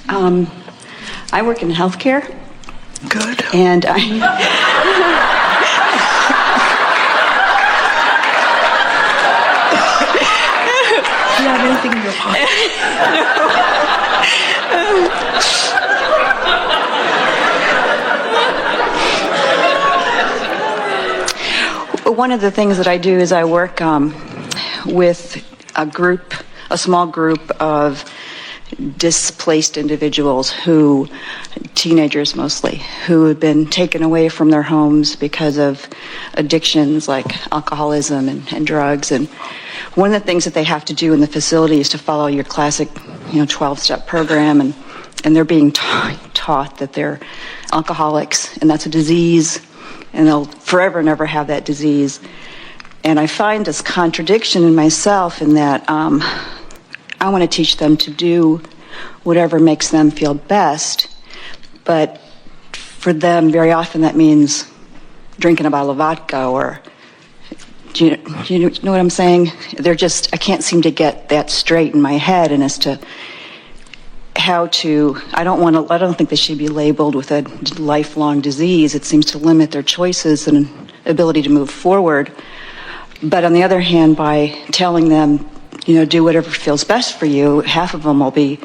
I work in healthcare. Good. And I... Do you have anything in your pocket? One of the things that I do is I work with a small group of displaced individuals teenagers mostly, who have been taken away from their homes because of addictions like alcoholism and drugs. And one of the things that they have to do in the facility is to follow your classic, 12-step program, and they're being taught that they're alcoholics, and that's a disease, and they'll forever never have that disease. And I find this contradiction in myself in that I want to teach them to do whatever makes them feel best, but for them, very often that means drinking a bottle of vodka, or, do you know what I'm saying? I can't seem to get that straight in my head, and as to how to, I don't think they should be labeled with a lifelong disease. It seems to limit their choices and ability to move forward. But on the other hand, by telling them, do whatever feels best for you, half of them will be,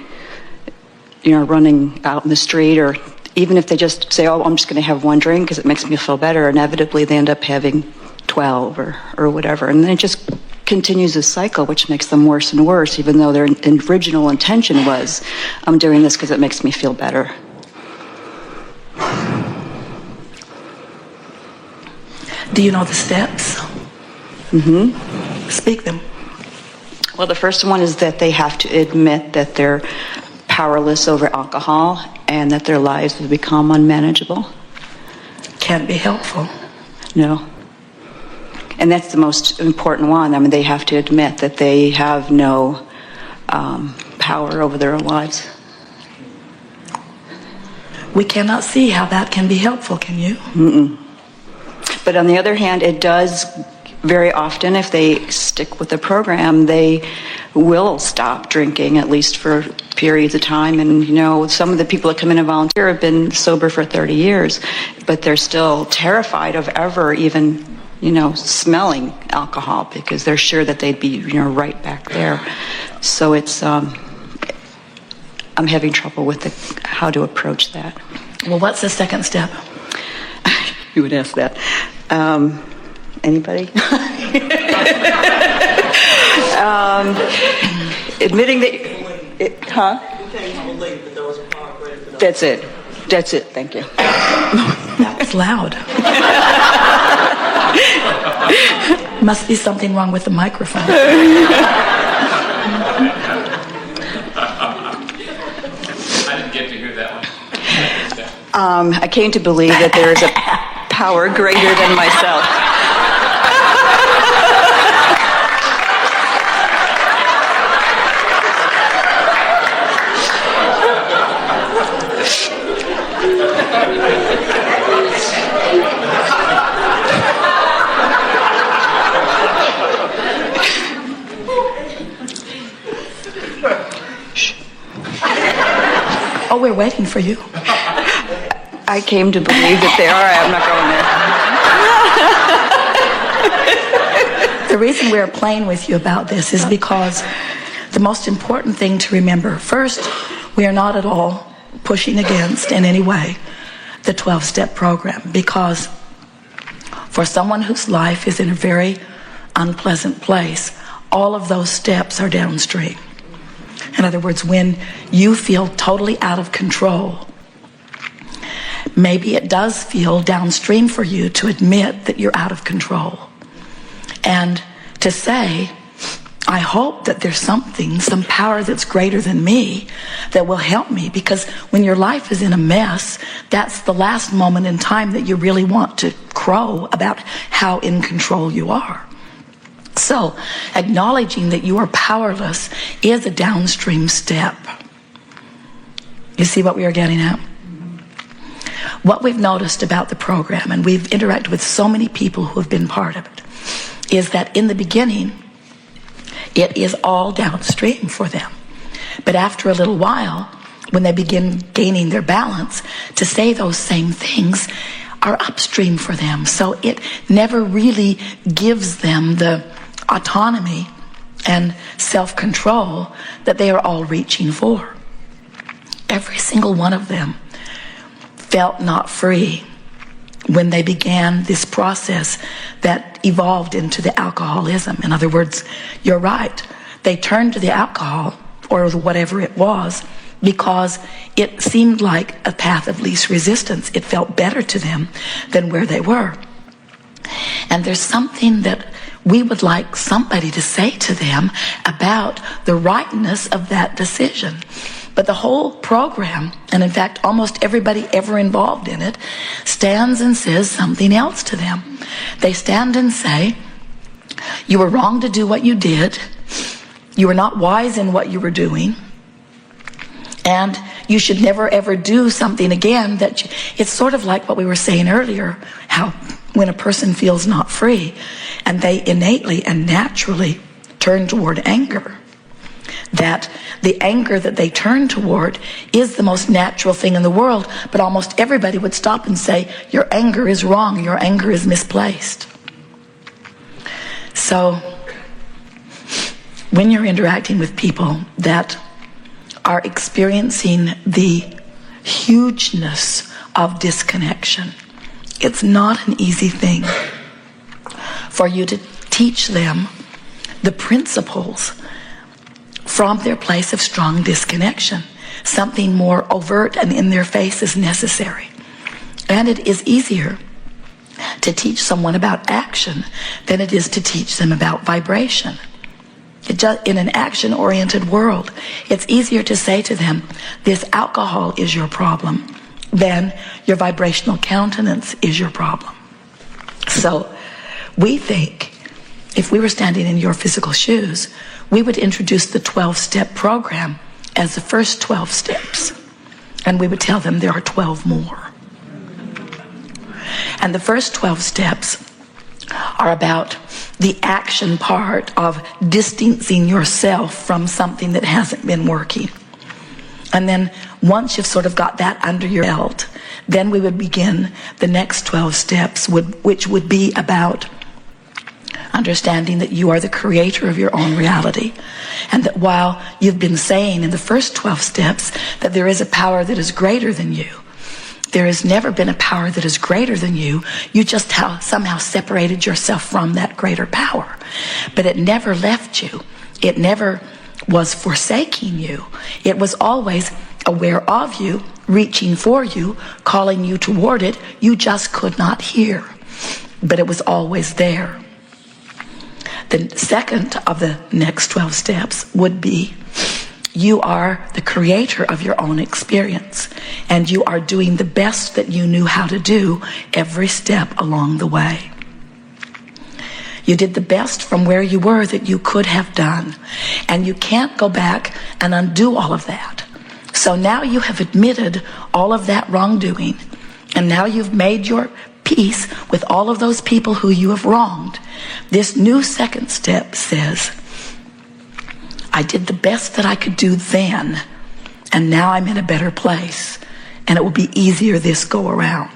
running out in the street, or even if they just say, I'm just going to have one drink because it makes me feel better, inevitably they end up having 12 or whatever. And then it just continues this cycle, which makes them worse and worse, even though their original intention was, I'm doing this because it makes me feel better. Do you know the steps? Mm-hmm. Speak them. Well, the first one is that they have to admit that they're powerless over alcohol and that their lives have become unmanageable. Can't be helpful. No. And that's the most important one. I mean, they have to admit that they have no power over their own lives. We cannot see how that can be helpful, can you? Mm-mm. But on the other hand, it does very often, if they stick with the program, they will stop drinking, at least for periods of time. And, some of the people that come in and volunteer have been sober for 30 years, but they're still terrified of ever even, smelling alcohol, because they're sure that they'd be, right back there. So it's, I'm having trouble with how to approach that. Well, what's the second step? You would ask that. Anybody? Admitting that... That's it. That's it. Thank you. That was loud. Must be something wrong with the microphone. I didn't get to hear that one. I came to believe that there is a power greater than myself. Oh, we're waiting for you. I came to believe that they are. I'm not going there. The reason we're playing with you about this is because the most important thing to remember, first, we are not at all pushing against in any way the 12-step program, because for someone whose life is in a very unpleasant place, all of those steps are downstream. In other words, when you feel totally out of control, maybe it does feel downstream for you to admit that you're out of control. And to say, I hope that there's some power that's greater than me that will help me, because when your life is in a mess, that's the last moment in time that you really want to crow about how in control you are. So, acknowledging that you are powerless is a downstream step. You see what we are getting at? What we've noticed about the program, and we've interacted with so many people who have been part of it, is that in the beginning, it is all downstream for them. But after a little while, when they begin gaining their balance, to say those same things are upstream for them. So it never really gives them the autonomy and self-control that they are all reaching for. Every single one of them felt not free when they began this process that evolved into the alcoholism. In other words, you're right. They turned to the alcohol or whatever it was because it seemed like a path of least resistance. It felt better to them than where they were. And there's something that we would like somebody to say to them about the rightness of that decision. But the whole program, and in fact almost everybody ever involved in it, stands and says something else to them. They stand and say, you were wrong to do what you did. You were not wise in what you were doing. And you should never ever do something again it's sort of like what we were saying earlier, how when a person feels not free and they innately and naturally turn toward anger, that the anger that they turn toward is the most natural thing in the world, but almost everybody would stop and say, your anger is wrong, your anger is misplaced. So when you're interacting with people that are experiencing the hugeness of disconnection, it's not an easy thing for you to teach them the principles from their place of strong disconnection. Something more overt and in their face is necessary. And it is easier to teach someone about action than it is to teach them about vibration. In an action-oriented world, it's easier to say to them, this alcohol is your problem, than your vibrational countenance is your problem. So we think, if we were standing in your physical shoes, we would introduce the 12-step program as the first 12 steps. And we would tell them there are 12 more. And the first 12 steps are about the action part of distancing yourself from something that hasn't been working. And then once you've sort of got that under your belt, then we would begin the next 12 steps, which would be about understanding that you are the creator of your own reality. And that while you've been saying in the first 12 steps that there is a power that is greater than you, there has never been a power that is greater than you. You just somehow separated yourself from that greater power. But it never left you. It never was forsaking you. It was always aware of you, reaching for you, calling you toward it. You just could not hear. But it was always there. The second of the next 12 steps would be, you are the creator of your own experience, and you are doing the best that you knew how to do every step along the way. You did the best from where you were that you could have done, and you can't go back and undo all of that. So now you have admitted all of that wrongdoing, and now you've made your peace with all of those people who you have wronged. This new second step says, I did the best that I could do then, and now I'm in a better place, and it will be easier this go around.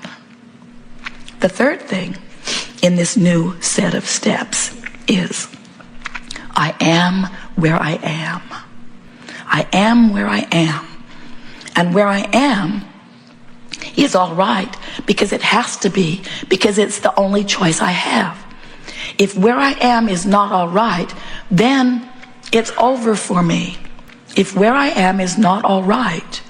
The third thing in this new set of steps is, I am where I am. I am where I am. And where I am is all right, because it has to be, because it's the only choice I have. If where I am is not all right, then it's over for me. If where I am is not all right,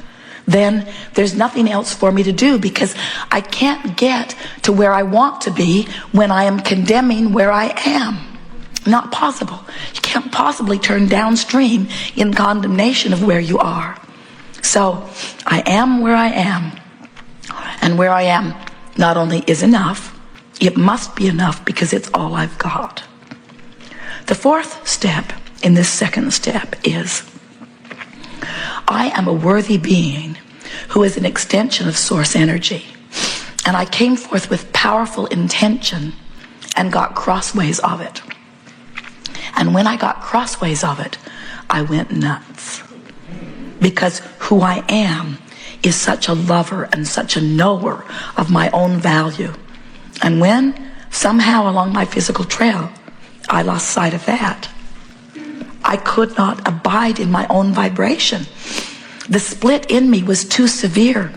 then there's nothing else for me to do, because I can't get to where I want to be when I am condemning where I am. Not possible. You can't possibly turn downstream in condemnation of where you are. So I am where I am. And where I am not only is enough, it must be enough, because it's all I've got. The fourth step in this second step is, I am a worthy being who is an extension of source energy. And I came forth with powerful intention and got crossways of it. And when I got crossways of it, I went nuts. Because who I am is such a lover and such a knower of my own value. And when somehow along my physical trail I lost sight of that, I could not abide in my own vibration. The split in me was too severe.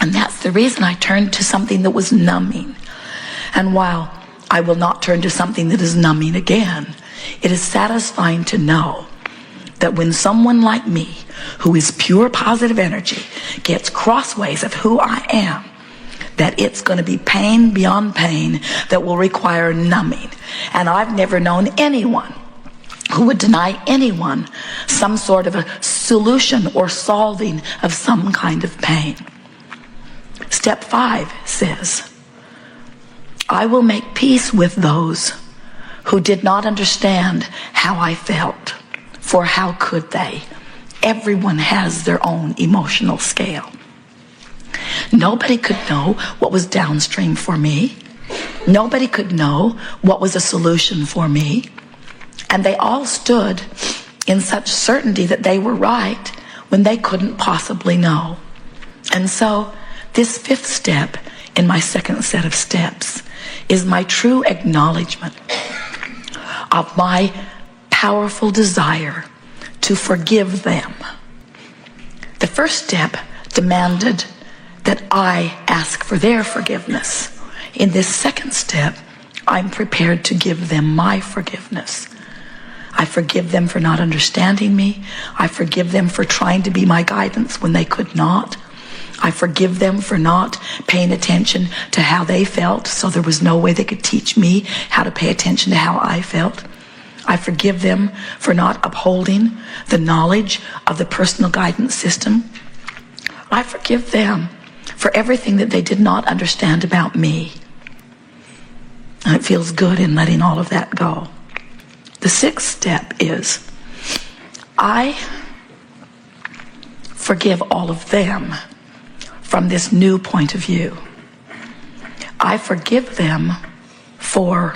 And that's the reason I turned to something that was numbing. And while I will not turn to something that is numbing again, it is satisfying to know that when someone like me, who is pure positive energy, gets crossways of who I am, that it's going to be pain beyond pain that will require numbing. And I've never known anyone who would deny anyone some sort of a solution or solving of some kind of pain. Step 5 says, I will make peace with those who did not understand how I felt, for how could they? Everyone has their own emotional scale. Nobody could know what was downstream for me. Nobody could know what was a solution for me. And they all stood in such certainty that they were right when they couldn't possibly know. And so this 5th step in my 2nd set of steps is my true acknowledgement of my powerful desire to forgive them. The 1st step demanded that I ask for their forgiveness. In this 2nd step, I'm prepared to give them my forgiveness. I forgive them for not understanding me. I forgive them for trying to be my guidance when they could not. I forgive them for not paying attention to how they felt, so there was no way they could teach me how to pay attention to how I felt. I forgive them for not upholding the knowledge of the personal guidance system. I forgive them for everything that they did not understand about me. And it feels good in letting all of that go. The 6th step is, I forgive all of them from this new point of view. I forgive them for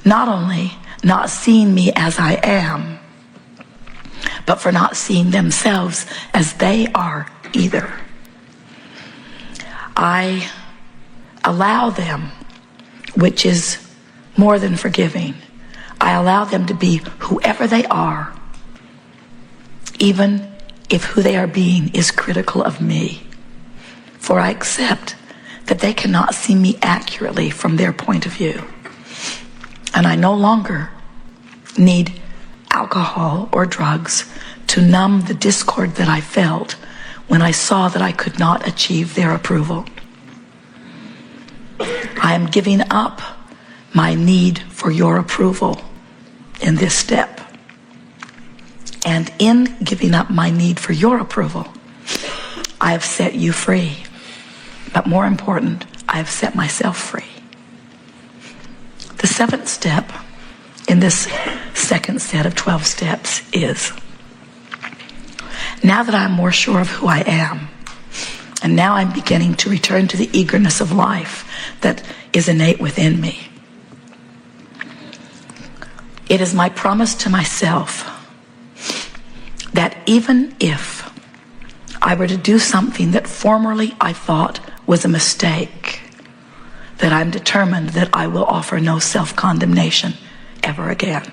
not only not seeing me as I am, but for not seeing themselves as they are either. I allow them, which is more than forgiving, I allow them to be whoever they are, even if who they are being is critical of me. For I accept that they cannot see me accurately from their point of view. And I no longer need alcohol or drugs to numb the discord that I felt when I saw that I could not achieve their approval. I am giving up my need for your approval in this step. And in giving up my need for your approval, I have set you free. But more important, I have set myself free. The 7th step in this 2nd set of 12 steps is, now that I'm more sure of who I am, and now I'm beginning to return to the eagerness of life that is innate within me, it is my promise to myself that even if I were to do something that formerly I thought was a mistake, that I'm determined that I will offer no self-condemnation ever again.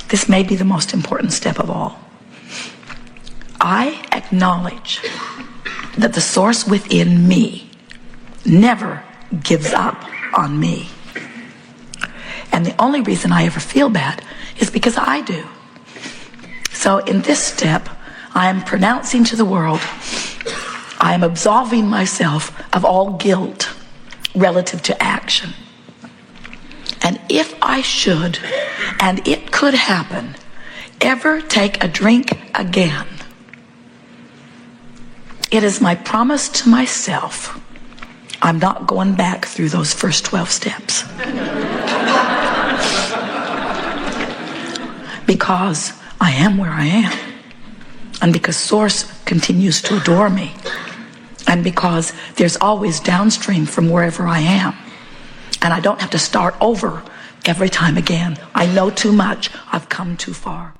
This may be the most important step of all. I acknowledge that the source within me never gives up on me. And the only reason I ever feel bad is because I do. So in this step, I am pronouncing to the world, I am absolving myself of all guilt relative to action. And if I should, and it could happen, ever take a drink again, it is my promise to myself, I'm not going back through those first 12 steps. Because I am where I am. And because Source continues to adore me. And because there's always downstream from wherever I am. And I don't have to start over every time again. I know too much. I've come too far.